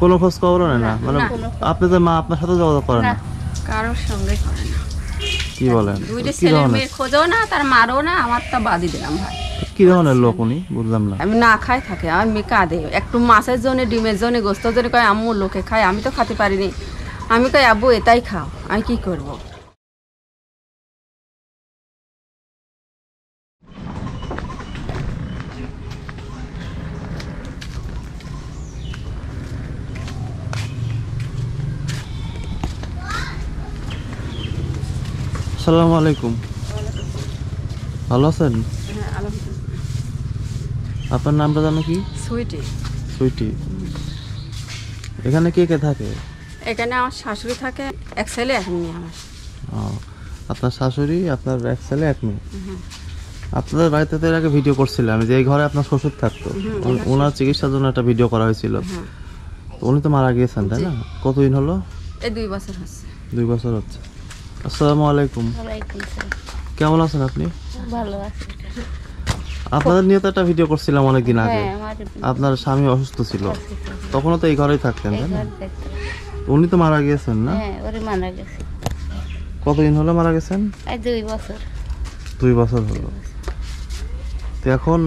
কোনো খোঁজ খবরও নেয় না? মানে আপনাদের মা আপনার সাথে যোগাযোগ করে না? কারোর সঙ্গে করে না। কি বলেন? দুইটা ছেলে মেয়ে খোঁজও না, তার মারও না, আমার তো বাদি দিলাম ভাই। কি ধরনের লোক উনি, বুঝলাম না। আমি না খাই থাকে, আমার মেয়ে কাঁদে, একটু মাছের জন্য, ডিমের জন্য, গোস্তের জন্য কয় আম্মু লোকে খায়, আমি তো খেতে পারিনি। আমি কই আব্বু এটাই খাও, আমি কি করবো। আসসালামু আলাইকুম। ভালো আছেন? আপনার নামটা জানো কি? সুইটি। সুইটি। এখানে কে কে থাকে? এখানে আমার শাশুড়ি থাকে, এক ছেলে এক মেয়ে আমার। আপনার শাশুড়ি, আপনার এক ছেলে এক মেয়ে। আপনাদের বাড়িতে তো এর আগে ভিডিও করছিলাম, যে এই ঘরে আপনার শ্বশুর থাকতো, ওনার চিকিৎসার জন্য একটা ভিডিও করা হয়েছিল। উনি তো মারা গিয়েছেন, তাই না? কতদিন হলো? এই 2 বছর হচ্ছে। 2 বছর হচ্ছে। আসসালামু আলাইকুম। কেমন আছেন আপনি? ভালো আছি। আপনাদের নিয়ে তো একটা ভিডিও করছিলাম অনেকদিন আগে। আপনার স্বামী অসুস্থ ছিল, তখনও তো এই ঘরেই থাকতেন, তাই না? উনি তো মারা গিয়েছেন না? হ্যাঁ, ওরে মারা গেছে। কতদিন হলো মারা গেছেন? 2 বছর। 2 বছর হলো। তো এখন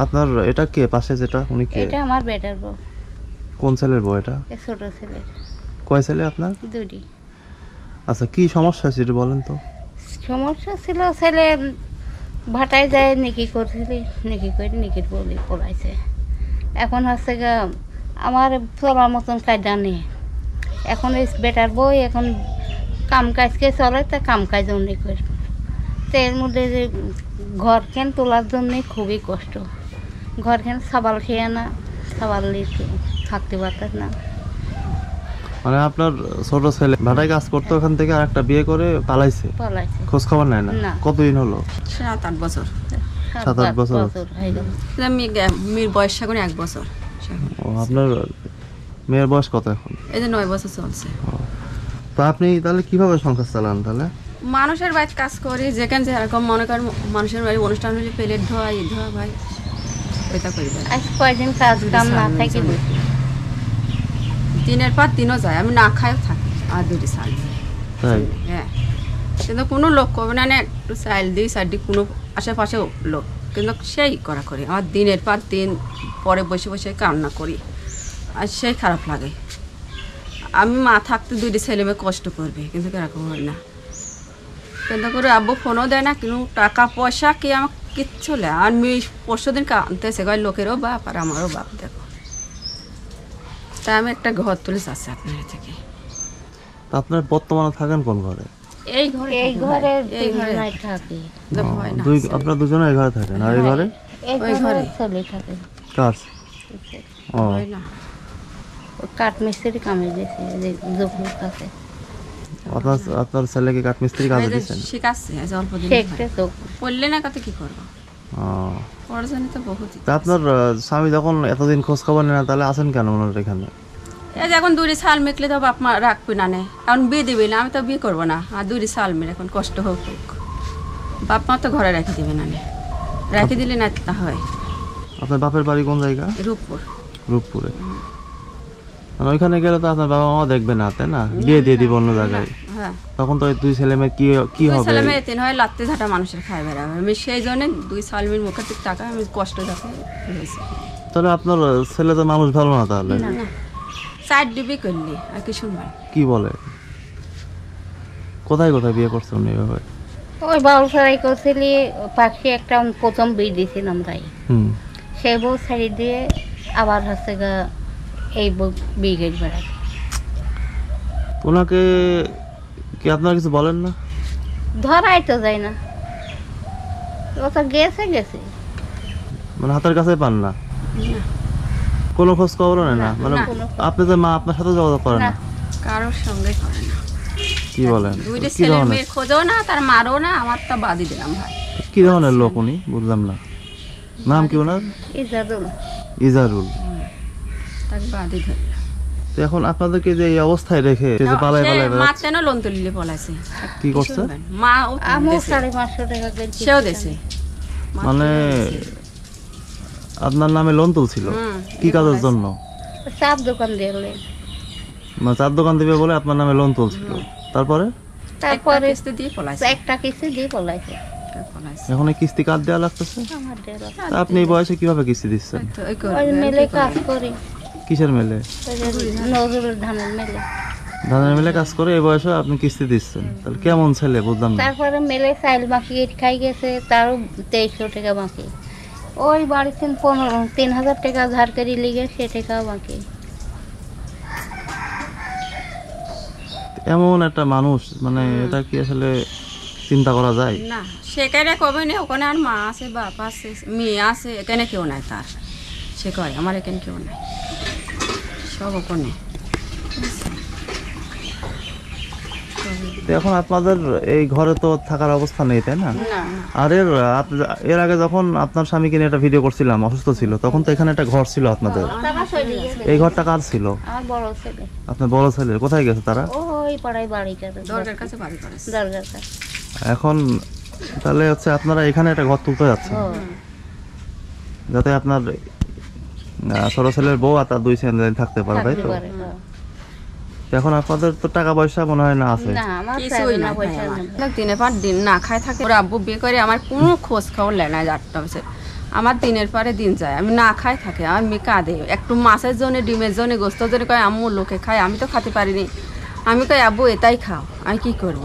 আপনার এটা কে পাশে যেটা, উনি কে? এটা আমার বেটার বউ। কোন ছেলের বউ এটা? ছোট ছেলে। কয় ছেলে আপনার? 2টি। আচ্ছা, কি সমস্যা ছিল বলেন তো? সমস্যা ছিল, ছেলে ভাটায় যায় নিকি করছিলি, নিকি করে নিকির বলি পড়াইছে। এখন হচ্ছে গা আমার চলার মতন কায়দা নেই। এখন এই বেটার বউ এখন কাম কাজকে চলে, তা কাম কাজ অন্য করে। তো এর মধ্যে যে ঘরখান তোলার জন্যে খুবই কষ্ট। ঘরখান সাবাল খেয়ে না, সাবাল থাকতে পারতাম না। মানে আপনার ছোট ছেলে ভাটায় কাজ করতো, ওখান থেকে আরেকটা বিয়ে করে পালাইছে? পালাইছে। খোঁজ খবর নেয় না? কতদিন হলো? 7-8 বছর। 7-8 বছর হয়ে গেল। মেয়ের বয়স এখন 1 বছর। ও, আপনার মেয়ের বয়স কত এখন? এই যে 9 বছর চলছে। তো আপনি তাহলে কিভাবে সংসার চালান তাহলে? মানুষের বাড়িতে কাজ করি, যেখানে যেরকম মনে করেন মানুষের বাড়ি অনুষ্ঠান হলে প্লেট ধোয়া, ধোয়া ভাই, ওইটা করি ভাই। আজ কয়দিন কাজ কাম না থাকি, দিনের পর দিনও যায়, আমি না খাইও থাকি আর 2টি চাল। তাই? হ্যাঁ, কিন্তু কোনো লোক করবে না, একটু চাল দিই, সাইডি কোনো আশেপাশেও লোক, কিন্তু সেই করা করি। আমার দিনের পর দিন পরে বসে বসে কান্না করি, আর সেই খারাপ লাগে। আমি মা থাকতে 2টি ছেলে মেয়ে কষ্ট করবে, কিন্তু এরকম হয় না। কিন্তু করে আব্বু ফোনও দেয় না, কিন্তু টাকা পয়সা কি আমার কিচ্ছু নেই। আর মেয়ে 8 দিন কানতেছে, কয় লোকেরও বাপ আর আমারও বাপ, দেখো। তাই আমি একটা ঘর তুলে চাচ্ছি আপনার থেকে। আপনার বর্তমানে থাকেন কোন ঘরে? এই ঘরে, এই ঘরে এই ঘরে থাকি। আপনারা দুজনে এই ঘরে থাকেন, আর এই ঘরে? এই ঘরে ছেলে থাকে। কার? ও, কাঠ মিস্ত্রি কামে দিয়েছে, জফুর কাছে। আপনার ছেলেকে কাঠমিস্ত্রি কাজে দিয়েছেন? শিখাচ্ছে অল্প দিন। পড়লে না কত কি করবো, পড়াশোনা তো বহুত। আপনার স্বামী যখন এতদিন খোঁজ খবর নেয় না, তাহলে আছেন কেন ওনার এখানে? এই যে এখন 2টি সাল মেকলে তো বাপ মা রাখবি না, নে এখন বিয়ে দিবি না, আমি তো বিয়ে করবো না। আর 2টি সাল মেয়ে এখন কষ্ট হোক, বাপ মা তো ঘরে রেখে দিবে না, নে রেখে দিলে না তা হয়। আপনার বাপের বাড়ি কোন জায়গা? রূপপুর। রূপপুরে। মানে ওইখানে গেলে তো আপনার বাবা মা দেখবে না, তাই না? বিয়ে দিয়ে দিব অন্য জায়গায়। হ্যাঁ, তখন তো ওই 2 ছেলে মেয়ে কি হবে? ছেলে মেয়ে 3 হয়, লাত্তে ঝাঁটা মানুষের খায় বেড়াবে। আমি সেই জন্য 2 সাল মেয়ের মুখের থেকে টাকা আমি কষ্ট যাতে হয়েছে। তাহলে আপনার ছেলে তো মানুষ ভালো না তাহলে? না, 4 ডিবি করলি আর কি শুনবেন? কি বলে? কোথায় কোথায় বিয়ে করছেন উনি এভাবে? ওই বাউল সারাই করছিলি, পাখি একটা প্রথম বিয়ে দিয়েছিলাম তাই। সেই বউ ছাড়ি দিয়ে আবার হচ্ছে গা এই বউ বিয়ে করে বেড়ায়। ওনাকে কি আপনারা কিছু বলেন না? ধরাই তো যায় না, ও তো গেছে। মানে হাতের কাছে পান না? কোনো খোঁজ খবরও নেয় না? মানে আপনাদের মা আপনার সাথে যোগাযোগ করে না? কারোর সঙ্গে করে না। কি বলেন? 2টি ছেলে মেয়ে খোঁজও না, তার মারও না, আমার তো বাদি দিলাম ভাই। কি ধরনের লোক উনি, বুঝলাম না। নাম কি ওনার? ইজারুল। তাকে বাদি ধরলাম। তো এখন আপনাদেরকে যে এই অবস্থায় রেখে যে পালায় মা কেন লোন তুলিলে পলাইছে? কি করছে? মা আমি 550 টাকা দিয়েছি, সেও দেছে। মানে আপনার নামে লোন তুলছিল কি কাজের জন্য? চাপ দোকান দিলে, মানে চার দোকান দিবে বলে আপনার নামে লোন তুলছিল, তারপরে তারপরে কিস্তি দিয়ে পলাইছে, একটা কিস্তি দিয়ে পলাইছে। পলাইছে। এখন এই কিস্তি কার দেওয়া লাগতেছে? আমার দেওয়া। তা আপনি এই বয়সে কিভাবে কিস্তি দিচ্ছেন? তো ওই করে, ওই মেলে কাজ করি, কিসের মেলে? ওই যে নজরুল ধানের মেলে। ধানের মেলে কাজ করে এই বয়সে আপনি কিস্তি দিচ্ছেন, তাহলে কেমন ছেলে বুঝলাম না। তারপরে মেলে চাইল বাকি খাই গেছে, তারও 2300 টাকা বাকি। ওই বাড়িতে 3000 টাকা ধার করে লিগে, সে টাকাও বাকি। এমন একটা মানুষ, মানে এটা কি আসলে চিন্তা করা যায়? না সেখানে কবে নেই, ওখানে আর মা আছে, বাপ আছে, মেয়ে আছে, এখানে কেউ নাই তার। সে করে, আমার এখানে কেউ নাই, সব ওখানে। তো এখন আপনাদের এই ঘরে তো থাকার অবস্থা নেই, তাই না? না না, আর এর আগে যখন আপনার স্বামীকে নিয়ে একটা ভিডিও করছিলাম, অসুস্থ ছিল, তখন তো এখানে একটা ঘর ছিল আপনাদের। তারা চলে গেছে। এই ঘরটা কার ছিল? আমার বড় ছেলে আপনার বড় ছেলের। কোথায় গেছে তারা? ওই পাড়ায় বাড়ি করে, দরকার কাছে বাড়ি করেছে। দরগার কাছে। এখন তাহলে হচ্ছে আপনারা এখানে একটা ঘর তুলতে যাচ্ছেন, যাতে আপনার ছোট ছেলের বউ আর তার 2 ছেলে থাকতে পারে, তাই তো? তো এখন আপনাদের তো টাকা পয়সা মনে হয় না আছে? না, আমার কিছুই না পয়সা ভাই নেই। আমার। দিনের পর দিন না খায় থাকে। ওর আব্বু বিয়ে করে আমার কোনো খোঁজ খবর নেয় না, 8টা বছর। আমার দিনের পরে দিন যায়, আমি না খাই থাকে। আমার মেয়ে কাঁদে, একটু মাছের জন্য, ডিমের জন্য, গোস্তের জন্য কয় আম্মু লোকে খায়, আমি তো খেতে পারিনি। আমি কই আব্বু এটাই খাও, আমি কি করব?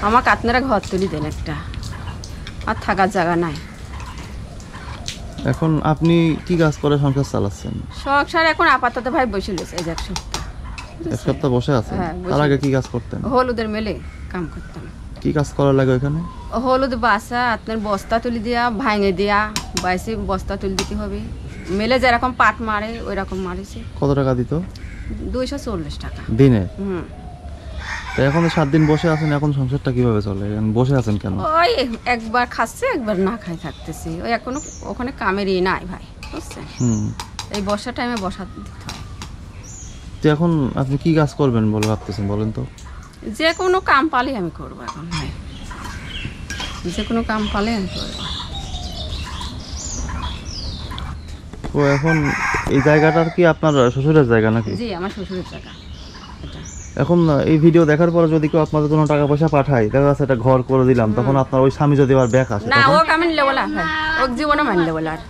আমাকে আপনারা ঘর তুলি দেন একটা, আর থাকার জায়গা নাই। এখন আপনি কি কাজ করে সংসার চালাচ্ছেন? সংসার এখন আপাতত ভাই বসে লেছে, এই যে 1 সপ্তাহ। এক সপ্তাহ বসে আছেন? হ্যাঁ, বসে। তার আগে কি কাজ করতেন? হলুদের মেলে কাম করতাম। কি কাজ করা লাগে ওখানে? হলুদ বাসা, আপনার বস্তা তুলি দিয়া, ভাঙে দিয়া, বাইসে বস্তা তুলি দিতে হবে। মেলে যেরকম পাট মারে ওই রকম মারেছে। কত টাকা দিত 240 টাকা। দিনে? হুম, তো এখন 7 দিন বসে আছেন, এখন সংসারটা কিভাবে চলে? এখন বসে আছেন কেন? ওই একবার খাচ্ছে, একবার না খাই থাকতেছি। ওই এখনো ওখানে কামেরই নাই ভাই, বুঝছেন? হুম। এই বর্ষা টাইমে বসা দিতে হয়। তো এখন আপনি কি কাজ করবেন বলে ভাবতেছেন বলেন তো? যে কোনো কাম পালে আমি করবো এখন ভাই, যে কোনো কাম পালে আমি করবো। তো এখন এই জায়গাটার কি আপনার শ্বশুরের জায়গা নাকি? জি, আমার শ্বশুরের জায়গা এটা। এখন এই ভিডিও দেখার পরে যদি কেউ আপনাদের কোনো টাকা পয়সা পাঠায়, দেখা যাচ্ছে একটা ঘর করে দিলাম, তখন আপনার ওই স্বামী যদি আবার ব্যাক আসে, না, তখন? ও আমি নেবো না ভাই, ও জীবনে মানি নেবো না। আর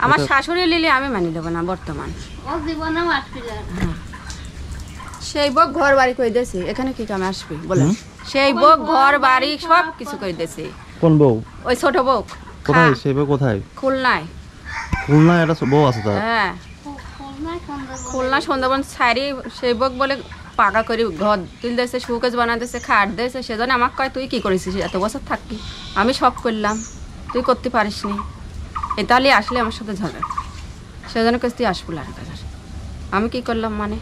আমার শাশুড়ি লিলে আমি মানি নেবো না বর্তমান। ও জীবনেও আসবে না। সেই বউ ঘর বাড়ি করে দিয়েছে, এখানে কি কামে আসবে বলেন? সেই বউ ঘর বাড়ি সব কিছু করে দিয়েছে। কোন বউ? ওই ছোট বউ কোথায় সেই বউ? কোথায়? খুলনায়। খুলনায় একটা বউ আছে তার? হ্যাঁ, খুলনা সুন্দরবন ছাড়ি সেই বউ বলে পাকা করে ঘর তুল দিয়েছে, সুকেজ বানা দিয়েছে, খাট দিয়েছে। সেজন্য আমাকে কয় তুই কি করেছিস এত বছর থাকবি? আমি সব করলাম, তুই করতে পারিস নি। এতালি আসলে আমার সাথে ঝগড়া, সেজন্য কেস তুই আসবো না। আমি কি করলাম মানে?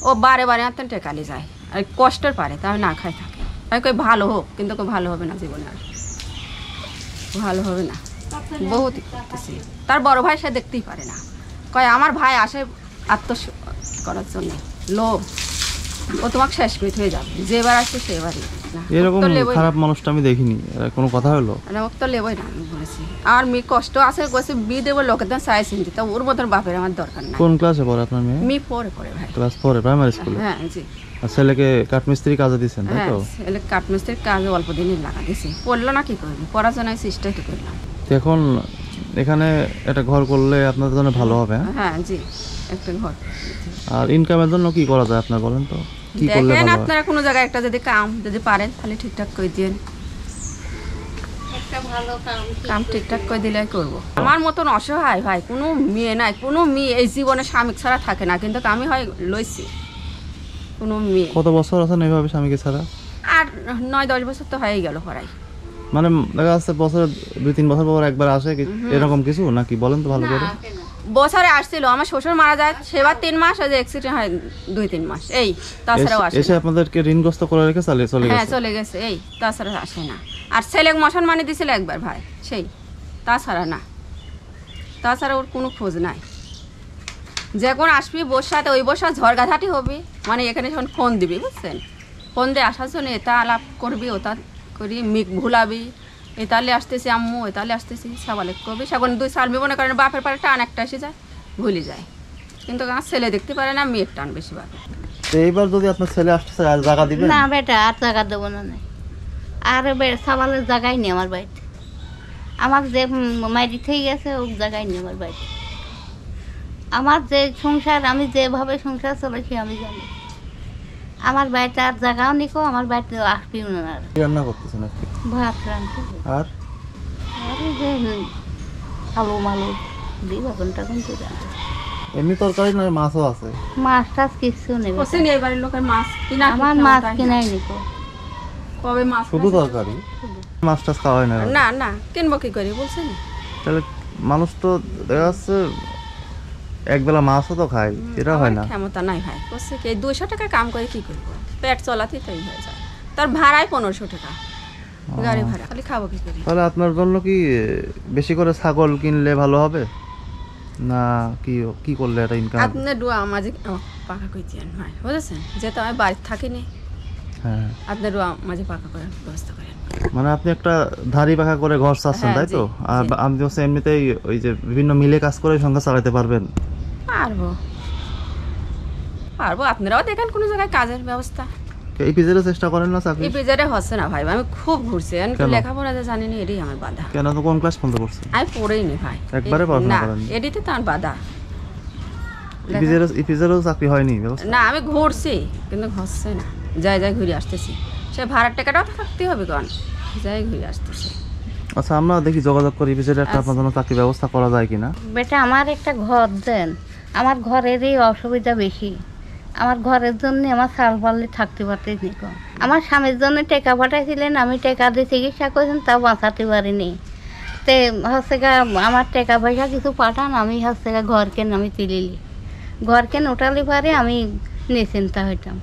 ও বারে বারে আনতেন টেকালি যায়, আর কষ্টের পারে, তা আমি না খাই থাকি। আমি কই ভালো হোক, কিন্তু কেউ ভালো হবে না জীবনে, আর ভালো হবে না। বহুত করতেছি। তার বড় ভাই সে দেখতেই পারে না, কয় আমার ভাই আসে করার জন্য, লোভ, ও তোমাকে শেষমিত হয়ে যাবে, যেবার আসবে সেবারই না। এরকম তো লেবই না। খারাপ মানুষটা আমি দেখিনি। এর কোনো কথা হলো? মানে ও তো লেবই না, আমি বলেছি। আর মেয়ে কষ্ট আছে, বসে বিয়ে দেবো, লোকের দাম চাই চিনতে, তা ওর মতন বাপের আমার দরকার নাই। কোন ক্লাসে পড়ে আপনার মেয়ে? মেয়ে পরে পড়ে ভাই। ক্লাস 4 প্রাইমারি স্কুলে? হ্যাঁ জি। আর ছেলেকে কাঠমিস্ত্রি কাজে দিচ্ছেন, তাই হ্যাঁ, তো? ছেলে কাঠমিস্ত্রির কাজে অল্প দিনই লাগা দিয়েছি। পড়লো না, কি করবি? পড়াশোনায় চেষ্টাই তো করলাম। তো এখন এখানে একটা ঘর করলে আপনাদের জন্য ভালো হবে, হ্যাঁ? হ্যাঁ জি, একটা ঘর। আর ইনকামের জন্য কি করা যায় আপনার বলেন তো? কি করলে দেখেন ভালো হয়? আপনারা কোনো জায়গায় একটা যদি কাম যদি পারেন, তাহলে ঠিকঠাক করে দিন। একটা ভালো কাম কাম ঠিকঠাক করে দিলে করবো। আমার মতন অসহায় ভাই কোনো মেয়ে নাই, কোনো মেয়ে এই জীবনে স্বামী ছাড়া থাকে না, কিন্তু আমি হয় লইছি কোনো মেয়ে। কত বছর আছেন এইভাবে স্বামীকে ছাড়া? আর 9-10 বছর তো হয়ে গেল পড়াই। মানে দেখা যাচ্ছে বছরে 2-3 বছর পর একবার আসে এরকম কিছু নাকি বলেন তো ভালো করে? বছরে আসছিল, আমার শ্বশুর মারা যায় সেবার 3 মাস, আর অ্যাক্সিডেন্ট হয় 2-3 মাস, এই তাছাড়াও আসে এসে না। আপনাদেরকে ঋণগ্রস্ত করে রেখে চলে হ্যাঁ গেছে? চলে গেছে, এই তাছাড়া আসে না। আর ছেলে মশান মানে দিছিল একবার ভাই, সেই তাছাড়া না, তাছাড়া ওর কোনো খোঁজ নাই। যখন আসবি বসাতে, ওই বসা ঝড়গাঝাটি হবে, মানে এখানে যখন ফোন দিবি, বুঝছেন? ফোন দিয়ে আসার জন্য এটা আলাপ করবি, ওটা করি, মিক ভুলাবি, এতালে আসতেছি আম্মু, এতালে আসতেছি, সাবালে করবি। সেখন 2 সাল মনে করেন বাপের পারে টান একটা এসে যায়, ভুলে যায়। কিন্তু আমার ছেলে দেখতে পারে না, মেয়ের টান বেশি বাড়ে। তো এইবার যদি আপনার ছেলে আসতেছে আর জায়গা দিবেন? না বেটা, আর জায়গা দেবো না। আর সাবালের জায়গায় নেই আমার বাড়িতে। আমার যে মাইরি থেকে গেছে ও জায়গায় নেই আমার বাড়িতে। আমার যে সংসার, আমি যেভাবে সংসার চলেছি আমি জানি। আমার বাড়িতে আর জায়গাও নিকো, আমার বাড়িতে আসবেও না। আর কি রান্না করতেছেন আজকে? ভাত রাঁধতে আর আর ওই যে আলু মালু দিই বাগুন টাগুন দিয়ে রাঁধতে। এমনি তরকারি না মাছও আছে? মাছ টাছ কিছু নেই। বসে নিয়ে বাড়ির লোকের মাছ কিনা, আমার মাছ কিনাই নিকো। কবে মাছ শুধু তরকারি? মাছ টাছ খাওয়া হয় না? না না, কিনবো কি করি বলছেন? তাহলে মানুষ তো দেখা যাচ্ছে একবেলা মাছও তো খায়, এটা হয় না? ক্ষমতা নাই ভাই, বলছে কি 200 টাকা কাম করে কি করবো, পেট চলাতেই তাই হয়ে যায়। তার ভাড়াই 1500 টাকা, গাড়ি ভাড়া, খালি খাবো কি করি? তাহলে আপনার জন্য কি বেশি করে ছাগল কিনলে ভালো হবে, না কি কি করলে এটা ইনকাম? আপনি ডুয়া মাঝে পাকা করে দিয়েন ভাই, বুঝেছেন? যেহেতু আমি বাড়িতে থাকিনি, হ্যাঁ, আপনি ডুয়া মাঝে পাকা করে ব্যবস্থা করেন। মানে আপনি একটা ধারি পাখা করে ঘর চাচ্ছেন, হ্যাঁ, তাই তো? জি, আর জি। আমি হচ্ছে এমনিতেই ওই যে বিভিন্ন মিলে কাজ করে সংসার চালাতে পারবেন? পারবো পারবো, আপনারাও দেখেন কোনো জায়গায় কাজের ব্যবস্থা। এই পিজেরও চেষ্টা করেন না চাকরি? এই পেজারে হচ্ছে না ভাই, আমি খুব ঘুরছি, আমি কেন? লেখাপড়া যে জানি না, এটাই আমার বাধা। কেন, তো কোন ক্লাস পর্যন্ত করছেন? আমি পড়েই নি ভাই, একবারে পড়াশোনা না, করেননি? এডিতে তো আমার বাধা। ইপিজেরও চাকরি হয়নি ব্যবস্থা? না, আমি ঘুরছি কিন্তু হচ্ছে না, যাই যাই ঘুরে আসতেছি, সে ভাড়ার টাকাটাও থাকতে হবে, কারণ যাই ঘুরে আসতেছি। আচ্ছা, আমরা দেখি যোগাযোগ করি ইপিজের একটা আপনার জন্য চাকরি ব্যবস্থা করা যায় কিনা। বেটা আমার একটা ঘর দেন, আমার ঘরেরই অসুবিধা বেশি। আমার ঘরের জন্য আমার সাল পারলে থাকতে পারতেছি কম। আমার স্বামীর জন্য টাকা পাঠাইছিলেন, আমি টাকা দিয়ে চিকিৎসা করেছেন, তাও বাঁচাতে পারিনি। তে হচ্ছে গা আমার টাকা পয়সা কিছু পাঠান, আমি হচ্ছে গা ঘর কেন আমি তুলিলি, ঘর কেন উঠালে পারে আমি নিশ্চিন্তা হইতাম।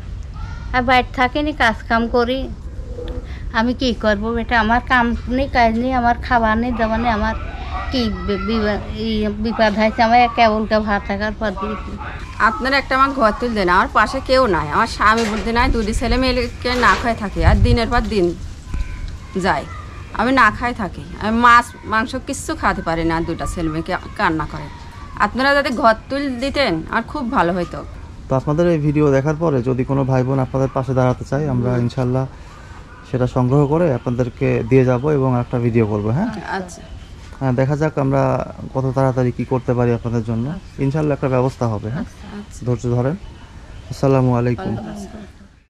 আর বাইরে থাকিনি, কাজ কাম করি, আমি কি করবো বেটা? আমার কাম নেই, কাজ নেই, আমার খাবার নেই, দাবার নেই, আমার কি বিপদ হয়েছে। আমার কেবলকে ভাত থাকার পর দিয়েছি। আপনারা একটা আমার ঘর তুল দেন, আমার পাশে কেউ নাই, আমার স্বামী বলতে নাই, দুটি ছেলে মেয়েকে না খায় থাকে, আর দিনের পর দিন যায়, আমি না খাই থাকি, আমি মাছ মাংস কিচ্ছু খাতে পারি না, 2টা ছেলে মেয়েকে কান্না করে। আপনারা যদি ঘর তুল দিতেন আর খুব ভালো হতো। তো আপনাদের এই ভিডিও দেখার পরে যদি কোনো ভাই বোন আপনাদের পাশে দাঁড়াতে চাই, আমরা ইনশাল্লাহ সেটা সংগ্রহ করে আপনাদেরকে দিয়ে যাব এবং একটা ভিডিও করব। হ্যাঁ, আচ্ছা, হ্যাঁ, দেখা যাক আমরা কত তাড়াতাড়ি কি করতে পারি আপনাদের জন্য। ইনশাল্লাহ একটা ব্যবস্থা হবে। হ্যাঁ, আচ্ছা। ধৈর্য ধরেন। আসসালামু আলাইকুম। আচ্ছা।